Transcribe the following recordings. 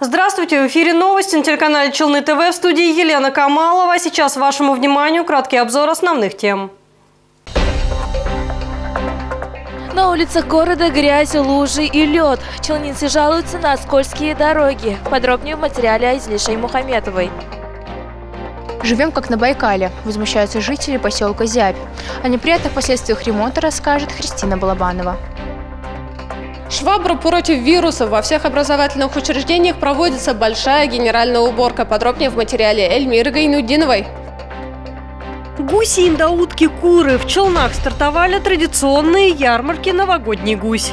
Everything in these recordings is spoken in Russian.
Здравствуйте! В эфире новости на телеканале Челны ТВ, в студии Елена Камалова. Сейчас вашему вниманию краткий обзор основных тем. На улицах города грязь, лужи и лед. Челнинцы жалуются на скользкие дороги. Подробнее в материале Айзли Шаймухаметовой. Живем как на Байкале, возмущаются жители поселка Зябь. О неприятных последствиях ремонта расскажет Христина Балабанова. Швабра против вирусов. Во всех образовательных учреждениях проводится большая генеральная уборка. Подробнее в материале Эльмиры Гайнудиновой. Гуси, индаутки, куры. В Челнах стартовали традиционные ярмарки «Новогодний гусь».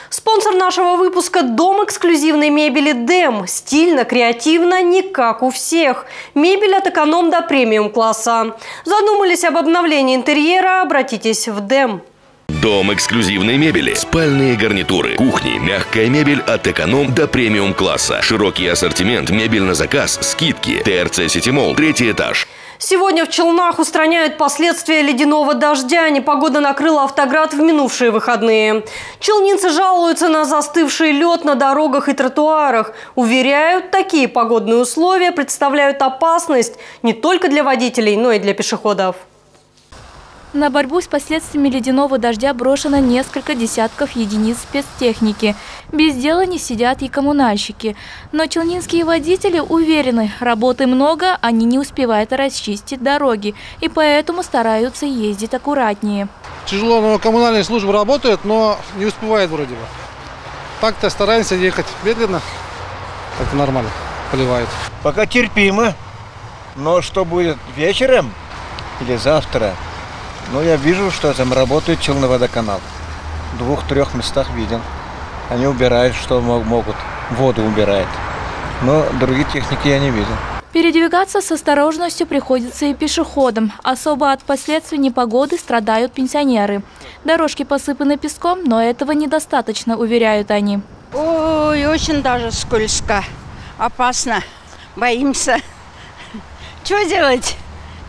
Спонсор нашего выпуска – дом эксклюзивной мебели «Дэм». Стильно, креативно, не как у всех. Мебель от эконом до премиум-класса. Задумались об обновлении интерьера? Обратитесь в «Дэм». Дом эксклюзивной мебели. Спальные гарнитуры, кухни, мягкая мебель от эконом до премиум-класса. Широкий ассортимент, мебель на заказ, скидки. ТРЦ Ситимолл, 3-й этаж. Сегодня в Челнах устраняют последствия ледяного дождя. Непогода накрыла Автоград в минувшие выходные. Челнинцы жалуются на застывший лед на дорогах и тротуарах. Уверяют, такие погодные условия представляют опасность не только для водителей, но и для пешеходов. На борьбу с последствиями ледяного дождя брошено несколько десятков единиц спецтехники. Без дела не сидят и коммунальщики. Но челнинские водители уверены, работы много, они не успевают расчистить дороги. И поэтому стараются ездить аккуратнее. Тяжело, но коммунальные службы работают, но не успевают вроде бы. Так-то стараемся ехать медленно, так нормально, поливает. Пока терпимо, но что будет вечером или завтра? Ну, я вижу, что там работает Челноводоканал. В 2-3 местах видел. Они убирают, что могут. Воду убирают. Но другие техники я не видел. Передвигаться с осторожностью приходится и пешеходам. Особо от последствий непогоды страдают пенсионеры. Дорожки посыпаны песком, но этого недостаточно, уверяют они. Ой, очень даже скользко. Опасно. Боимся. Что делать?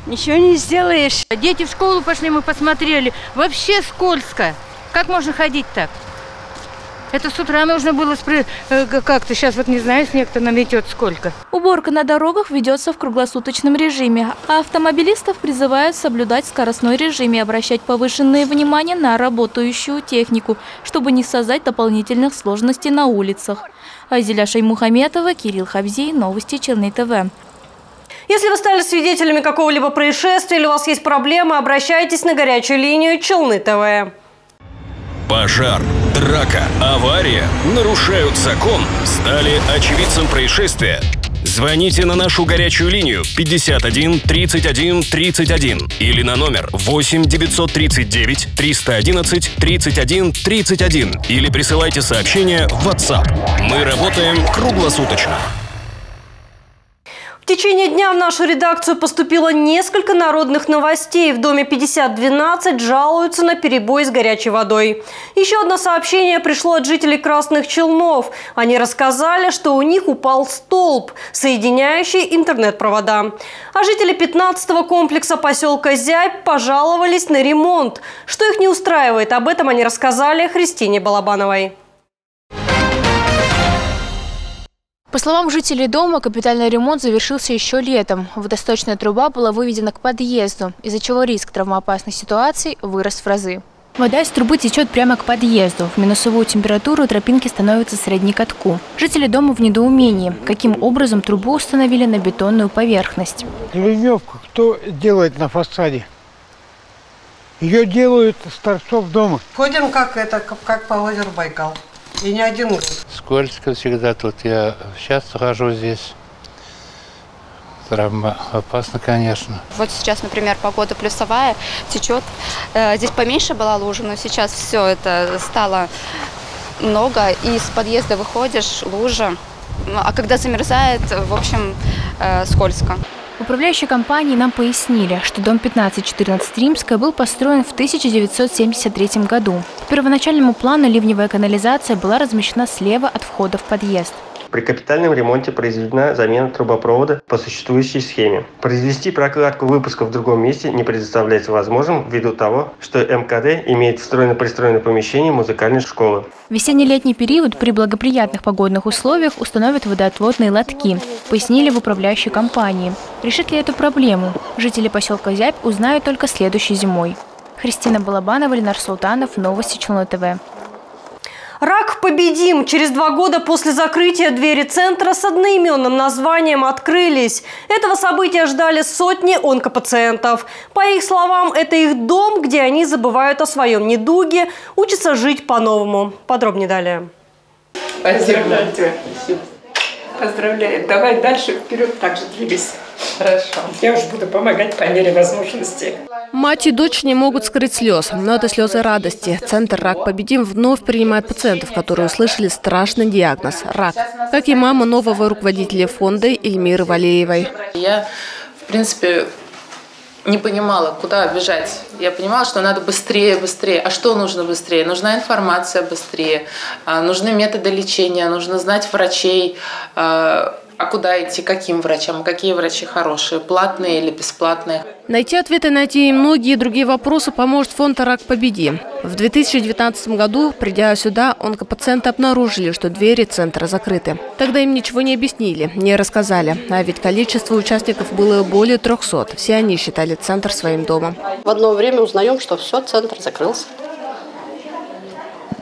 Ничего не сделаешь. Дети в школу пошли, мы посмотрели. Вообще скользко. Как можно ходить так? Это с утра нужно было как-то. Сейчас вот не знаю, снег-то наметет сколько. Уборка на дорогах ведется в круглосуточном режиме. А автомобилистов призывают соблюдать скоростной режим и обращать повышенное внимание на работающую технику, чтобы не создать дополнительных сложностей на улицах. Айзля Шаймухаметова, Кирилл Хабзий, новости Челны ТВ. Если вы стали свидетелями какого-либо происшествия или у вас есть проблемы, обращайтесь на горячую линию Челны ТВ. Пожар, драка, авария, нарушают закон, стали очевидцем происшествия. Звоните на нашу горячую линию 51 31 31 или на номер 8 939 311 31 31 или присылайте сообщение в WhatsApp. Мы работаем круглосуточно. В течение дня в нашу редакцию поступило несколько народных новостей. В доме 5012 жалуются на перебой с горячей водой. Еще одно сообщение пришло от жителей Красных Челнов. Они рассказали, что у них упал столб, соединяющий интернет-провода. А жители 15-го комплекса поселка Зябь пожаловались на ремонт. Что их не устраивает, об этом они рассказали Христине Балабановой. По словам жителей дома, капитальный ремонт завершился еще летом. Водосточная труба была выведена к подъезду, из-за чего риск травмоопасных ситуаций вырос в разы. Вода из трубы течет прямо к подъезду. В минусовую температуру тропинки становятся сродни катку. Жители дома в недоумении, каким образом трубу установили на бетонную поверхность. Ливневку кто делает на фасаде? Ее делают с торцов дома. Ходим как по озеру Байкал. И не один год. Скользко всегда тут. Я сейчас хожу здесь. Травмоопасно, конечно. Вот сейчас, например, погода плюсовая, течет. Здесь поменьше была лужа, но сейчас все это стало много. И с подъезда выходишь, лужа. А когда замерзает, в общем, скользко. В управляющей компании нам пояснили, что дом 1514 Римская был построен в 1973 году. По первоначальному плану ливневая канализация была размещена слева от входа в подъезд. При капитальном ремонте произведена замена трубопровода по существующей схеме. Произвести прокладку выпуска в другом месте не представляется возможным ввиду того, что МКД имеет встроено-пристроенное помещение музыкальной школы. В весенне-летний период при благоприятных погодных условиях установят водоотводные лотки, пояснили в управляющей компании. Решит ли эту проблему? Жители поселка Зябь узнают только следующей зимой. Христина Балабанова, Ленар Султанов, Новости Челны ТВ. Рак победим! Через 2 года после закрытия двери центра с одноименным названием открылись. Этого события ждали сотни онкопациентов. По их словам, это их дом, где они забывают о своем недуге, учатся жить по-новому. Подробнее далее. Поздравляю тебя. Поздравляю. Давай дальше вперед так же двигайся. Хорошо. Я уж буду помогать по мере возможности. Мать и дочь не могут скрыть слез, но это слезы радости. Центр «Рак победим» вновь принимает пациентов, которые услышали страшный диагноз – рак. Как и мама нового руководителя фонда Эльмиры Валеевой. Я, в принципе, не понимала, куда бежать. Я понимала, что надо быстрее. А что нужно быстрее? Нужна информация быстрее, нужны методы лечения, нужно знать врачей. А куда идти, каким врачам, какие врачи хорошие, платные или бесплатные. Найти ответы на эти и многие другие вопросы поможет фонд «Рак победи». В 2019 году, придя сюда, онкопациенты обнаружили, что двери центра закрыты. Тогда им ничего не объяснили, не рассказали. А ведь количество участников было более 300. Все они считали центр своим домом. В одно время узнаем, что все, центр закрылся.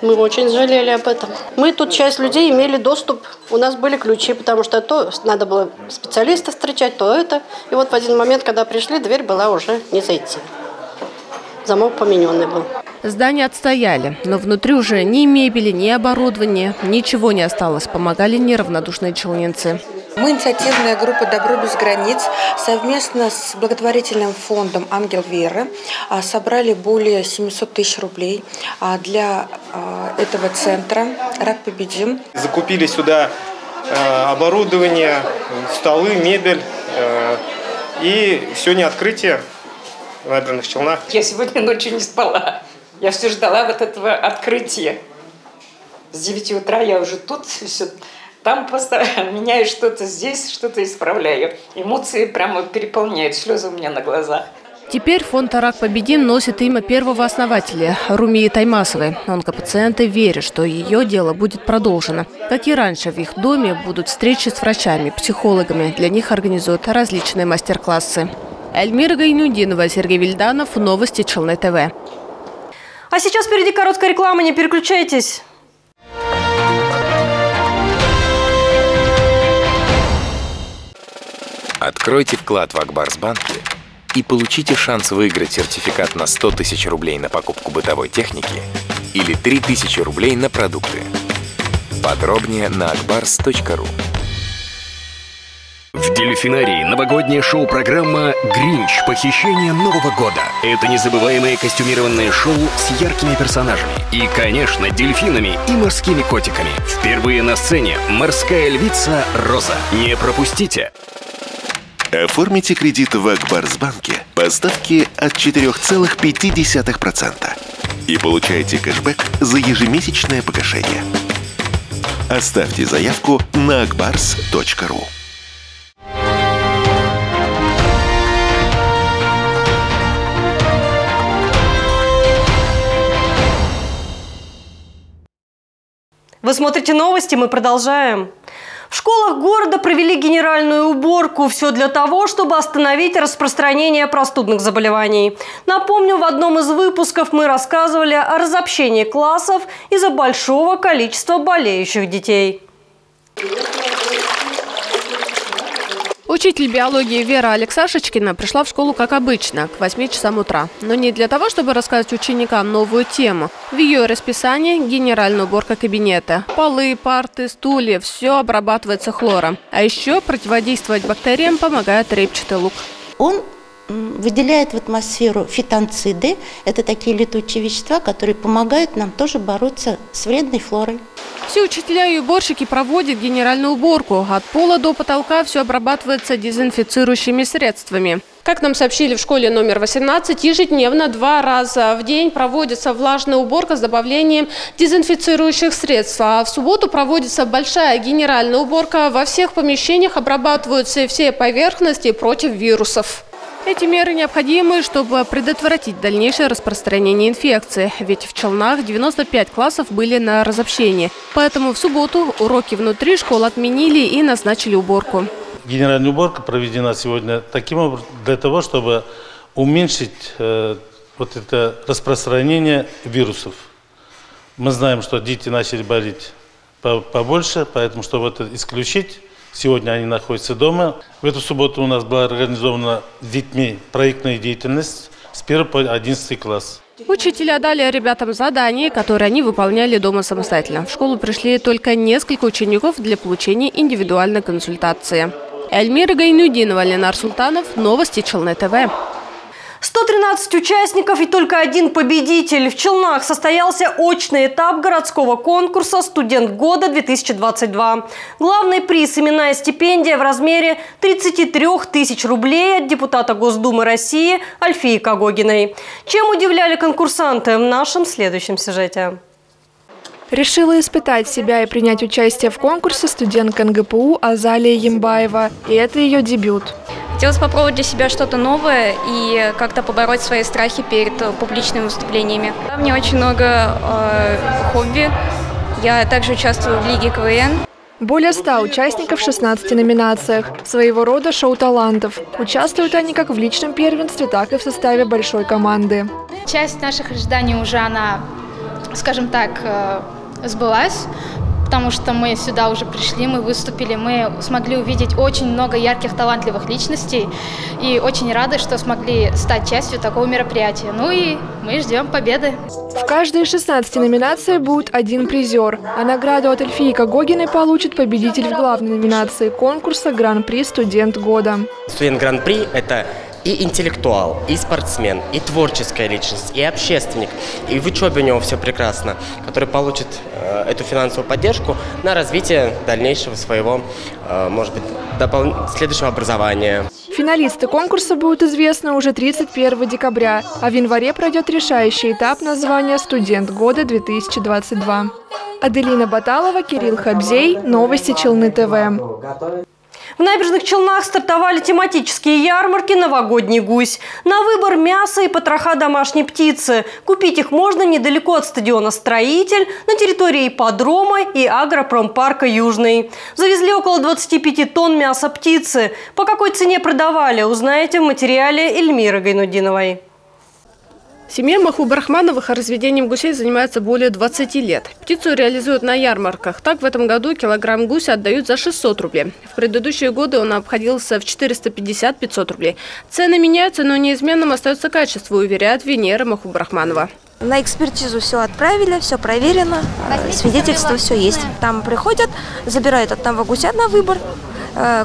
Мы очень жалели об этом. Мы тут, часть людей, имели доступ, у нас были ключи, потому что то надо было специалистов встречать, то это. И вот в один момент, когда пришли, дверь была уже не зайти. Замок помененный был. Здание отстояли, но внутри уже ни мебели, ни оборудования, ничего не осталось. Помогали неравнодушные челнинцы. Мы, инициативная группа «Добро без границ», совместно с благотворительным фондом «Ангел Веры» собрали более 700 тысяч рублей для этого центра «Рак победим». Закупили сюда оборудование, столы, мебель и сегодня открытие в Набережных Челнах. Я сегодня ночью не спала. Я все ждала вот этого открытия. С 9 утра я уже тут все. Там просто меняю что-то здесь, что-то исправляю. Эмоции прямо переполняют, слезы у меня на глазах. Теперь фонд «Рак победим» носит имя первого основателя Румии Таймасовой. Онкопациенты верят, что ее дело будет продолжено. Как и раньше, в их доме будут встречи с врачами, психологами. Для них организуют различные мастер-классы. Эльмира Гайнудинова, Сергей Вильданов, Новости Челны ТВ. А сейчас впереди короткая реклама, не переключайтесь. Откройте вклад в Акбарсбанке и получите шанс выиграть сертификат на 100 тысяч рублей на покупку бытовой техники или 3000 рублей на продукты. Подробнее на akbars.ru. В Дельфинарии новогодняя шоу-программа «Гринч. Похищение Нового года». Это незабываемое костюмированное шоу с яркими персонажами. И, конечно, дельфинами и морскими котиками. Впервые на сцене морская львица Роза. Не пропустите! Оформите кредит в Акбарсбанке по ставке от 4,5% и получайте кэшбэк за ежемесячное погашение. Оставьте заявку на akbars.ru. Вы смотрите новости, мы продолжаем. В школах города провели генеральную уборку. Все для того, чтобы остановить распространение простудных заболеваний. Напомню, в одном из выпусков мы рассказывали о разобщении классов из-за большого количества болеющих детей. Учитель биологии Вера Алексашечкина пришла в школу, как обычно, к 8 часам утра. Но не для того, чтобы рассказать ученикам новую тему. В ее расписании генеральная уборка кабинета. Полы, парты, стулья – все обрабатывается хлором. А еще противодействовать бактериям помогает репчатый лук. Он выделяет в атмосферу фитонциды. Это такие летучие вещества, которые помогают нам тоже бороться с вредной флорой. Все учителя и уборщики проводят генеральную уборку. От пола до потолка все обрабатывается дезинфицирующими средствами. Как нам сообщили в школе номер 18, ежедневно 2 раза в день проводится влажная уборка с добавлением дезинфицирующих средств. А в субботу проводится большая генеральная уборка. Во всех помещениях обрабатываются все поверхности против вирусов. Эти меры необходимы, чтобы предотвратить дальнейшее распространение инфекции. Ведь в Челнах 95 классов были на разобщении. Поэтому в субботу уроки внутри школ отменили и назначили уборку. Генеральная уборка проведена сегодня таким образом, для того, чтобы уменьшить вот это распространение вирусов. Мы знаем, что дети начали болеть побольше, поэтому, чтобы это исключить, сегодня они находятся дома. В эту субботу у нас была организована с детьми проектная деятельность с 1 по 11 класс. Учителя дали ребятам задания, которые они выполняли дома самостоятельно. В школу пришли только несколько учеников для получения индивидуальной консультации. Эльмира Гайнудинова, Ленар Султанов, новости Челны ТВ. 113 участников и только один победитель. В Челнах состоялся очный этап городского конкурса «Студент года-2022». Главный приз – именная стипендия в размере 33 тысяч рублей от депутата Госдумы России Альфии Кагогиной. Чем удивляли конкурсанты в нашем следующем сюжете. Решила испытать себя и принять участие в конкурсе студентка НГПУ Азалия Ямбаева. И это ее дебют. Хотелось попробовать для себя что-то новое и как-то побороть свои страхи перед публичными выступлениями. У меня очень много хобби. Я также участвую в Лиге КВН. Более 100 участников в 16 номинациях. Своего рода шоу талантов. Участвуют они как в личном первенстве, так и в составе большой команды. Часть наших ожиданий уже, скажем так, сбылась, потому что мы сюда уже пришли, мы выступили, мы смогли увидеть очень много ярких, талантливых личностей и очень рады, что смогли стать частью такого мероприятия. Ну и мы ждем победы. В каждой из 16 номинаций будет один призер, а награду от Альфии Кагогиной получит победитель в главной номинации конкурса «Гран-при Студент года». Студент Гран-при – это и интеллектуал, и спортсмен, и творческая личность, и общественник. И в учебе у него все прекрасно, который получит эту финансовую поддержку на развитие дальнейшего своего, может быть, следующего образования. Финалисты конкурса будут известны уже 31 декабря, а в январе пройдет решающий этап на звание «Студент года-2022». Аделина Баталова, Кирилл Хабзей, новости Челны ТВ. В набережных Челнах стартовали тематические ярмарки «Новогодний гусь». На выбор мяса и потроха домашней птицы. Купить их можно недалеко от стадиона «Строитель», на территории ипподрома и агропромпарка «Южный». Завезли около 25 тонн мяса птицы. По какой цене продавали, узнаете в материале Эльмиры Гайнудиновой. Семья Махубрахмановых разведением гусей занимается более 20 лет. Птицу реализуют на ярмарках. Так, в этом году килограмм гуся отдают за 600 рублей. В предыдущие годы он обходился в 450-500 рублей. Цены меняются, но неизменным остается качество, уверяет Венера Махубрахманова. На экспертизу все отправили, все проверено, свидетельства все есть. Там приходят, забирают одного гуся на выбор,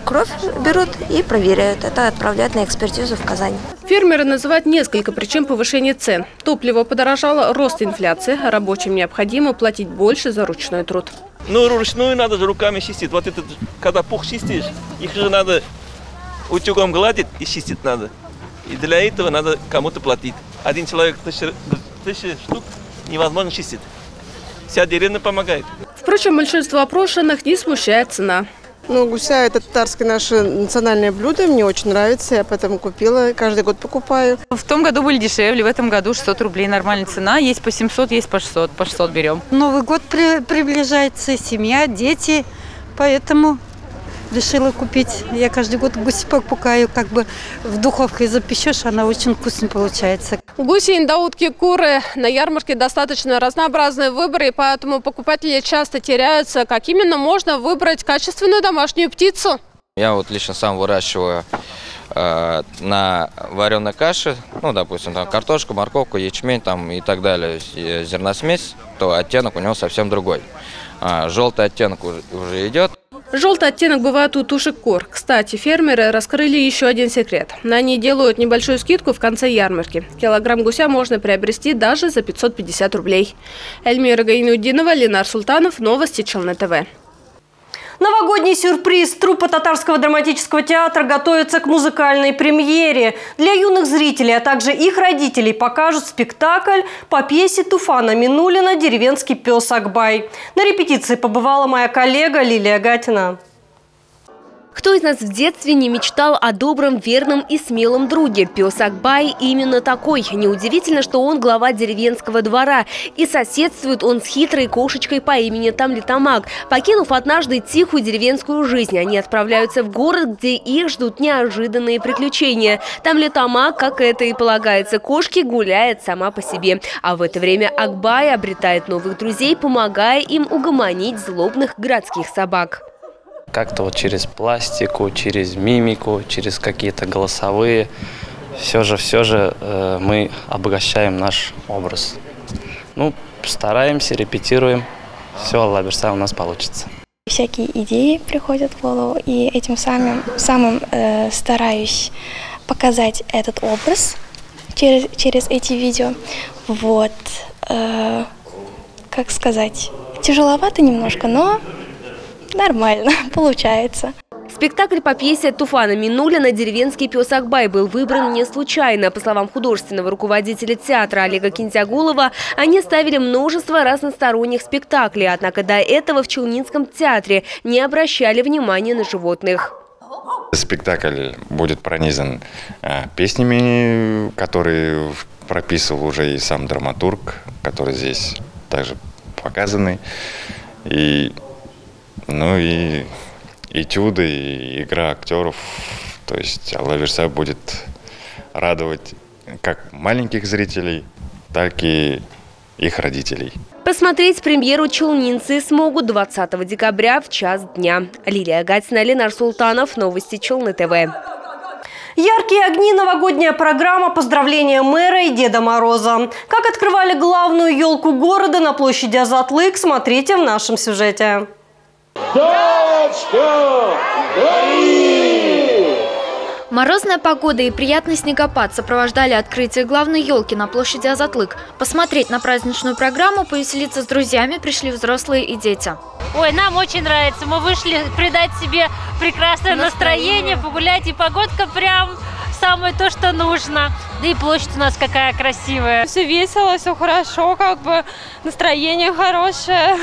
кровь берут и проверяют. Это отправляют на экспертизу в Казань. Фермеры называют несколько причин повышения цен. Топливо подорожало, рост инфляции, рабочим необходимо платить больше за ручной труд. Ну, ручную надо же руками чистить. Вот это, когда пух чистишь, их же надо утюгом гладить и чистить надо. И для этого надо кому-то платить. Один человек 1000 штук невозможно чистить. Вся деревня помогает. Впрочем, большинство опрошенных не смущает цена. Ну, гуся – это татарское наше национальное блюдо, мне очень нравится, я поэтому купила, каждый год покупаю. В том году были дешевле, в этом году 600 рублей нормальная цена, есть по 700, есть по 600 берем. Новый год приближается, семья, дети, поэтому решила купить. Я каждый год гусь покупаю, как бы в духовке запечешь, она очень вкусно получается. Гуси, индаутки, куры. На ярмарке достаточно разнообразный выбор, и поэтому покупатели часто теряются, как именно можно выбрать качественную домашнюю птицу. Я вот лично сам выращиваю на вареной каше, ну, допустим, там картошку, морковку, ячмень там, и так далее, зерносмесь, то оттенок у него совсем другой. Желтый оттенок уже идет. Желтый оттенок бывает у тушек кур. Кстати, фермеры раскрыли еще один секрет. На ней делают небольшую скидку в конце ярмарки. Килограмм гуся можно приобрести даже за 550 рублей. Эльмира Гайнудинова, Ленар Султанов, новости Челны ТВ. Новогодний сюрприз. Труппа Татарского драматического театра готовится к музыкальной премьере. Для юных зрителей, а также их родителей покажут спектакль по пьесе Туфана Минулина «Деревенский пес Акбай». На репетиции побывала моя коллега Лилия Гатина. Кто из нас в детстве не мечтал о добром, верном и смелом друге? Пес Акбай именно такой. Неудивительно, что он глава деревенского двора. И соседствует он с хитрой кошечкой по имени Тамлитамак. Покинув однажды тихую деревенскую жизнь, они отправляются в город, где их ждут неожиданные приключения. Тамлитамак, как это и полагается кошке, гуляет сама по себе. А в это время Акбай обретает новых друзей, помогая им угомонить злобных городских собак. Как-то вот через пластику, через мимику, через какие-то голосовые, все же мы обогащаем наш образ. Ну, стараемся, репетируем, все, Аллах берса, у нас получится. Всякие идеи приходят в голову, и этим самым стараюсь показать этот образ через эти видео. Вот, как сказать, тяжеловато немножко, но нормально получается. Спектакль по пьесе Туфана Минулина «Деревенский пес Акбай» был выбран не случайно. По словам художественного руководителя театра Олега Кинтягулова, они ставили множество разносторонних спектаклей, однако до этого в Челнинском театре не обращали внимания на животных. Спектакль будет пронизан песнями, которые прописывал уже и сам драматург, который здесь также показаны. Ну и этюды, и игра актеров. То есть Аллах берса будет радовать как маленьких зрителей, так и их родителей. Посмотреть премьеру челнинцы смогут 20 декабря в час дня. Лилия Гатина, Ленар Султанов, новости Челны ТВ. Яркие огни, новогодняя программа, поздравления мэра и Деда Мороза. Как открывали главную елку города на площади Азатлык, смотрите в нашем сюжете. Девочка, гори! Морозная погода и приятный снегопад сопровождали открытие главной елки на площади Азатлык. Посмотреть на праздничную программу, повеселиться с друзьями пришли взрослые и дети. Ой, нам очень нравится. Мы вышли придать себе прекрасное настроение, погулять, и погодка прям самое то, что нужно. Да и площадь у нас какая красивая. Все весело, все хорошо, как бы настроение хорошее.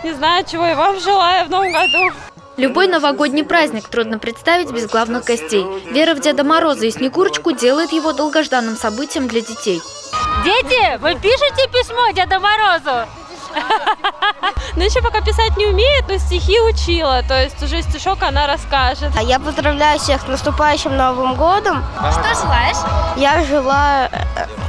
Не знаю, чего и вам желаю в новом году. Любой новогодний праздник трудно представить без главных гостей. Вера в Деда Мороза и Снегурочку делает его долгожданным событием для детей. Дети, вы пишете письмо Деду Морозу? Но еще пока писать не умеет, но стихи учила. То есть уже стишок она расскажет. Я поздравляю всех с наступающим Новым годом. Что желаешь? Я желаю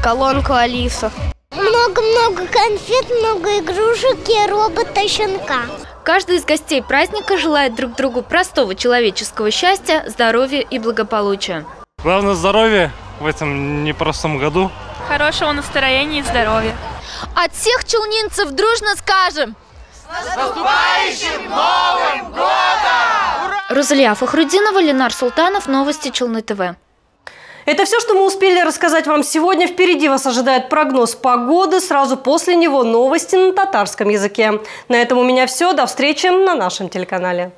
колонку Алису. Много-много конфет, много игрушек и робота-щенка. Каждый из гостей праздника желает друг другу простого человеческого счастья, здоровья и благополучия. Главное здоровье в этом непростом году. Хорошего настроения и здоровья. От всех челнинцев дружно скажем: с наступающим Новым годом! Розалия Фахрудинова, Ленар Султанов, новости Челны ТВ. Это все, что мы успели рассказать вам сегодня. Впереди вас ожидает прогноз погоды. Сразу после него новости на татарском языке. На этом у меня все. До встречи на нашем телеканале.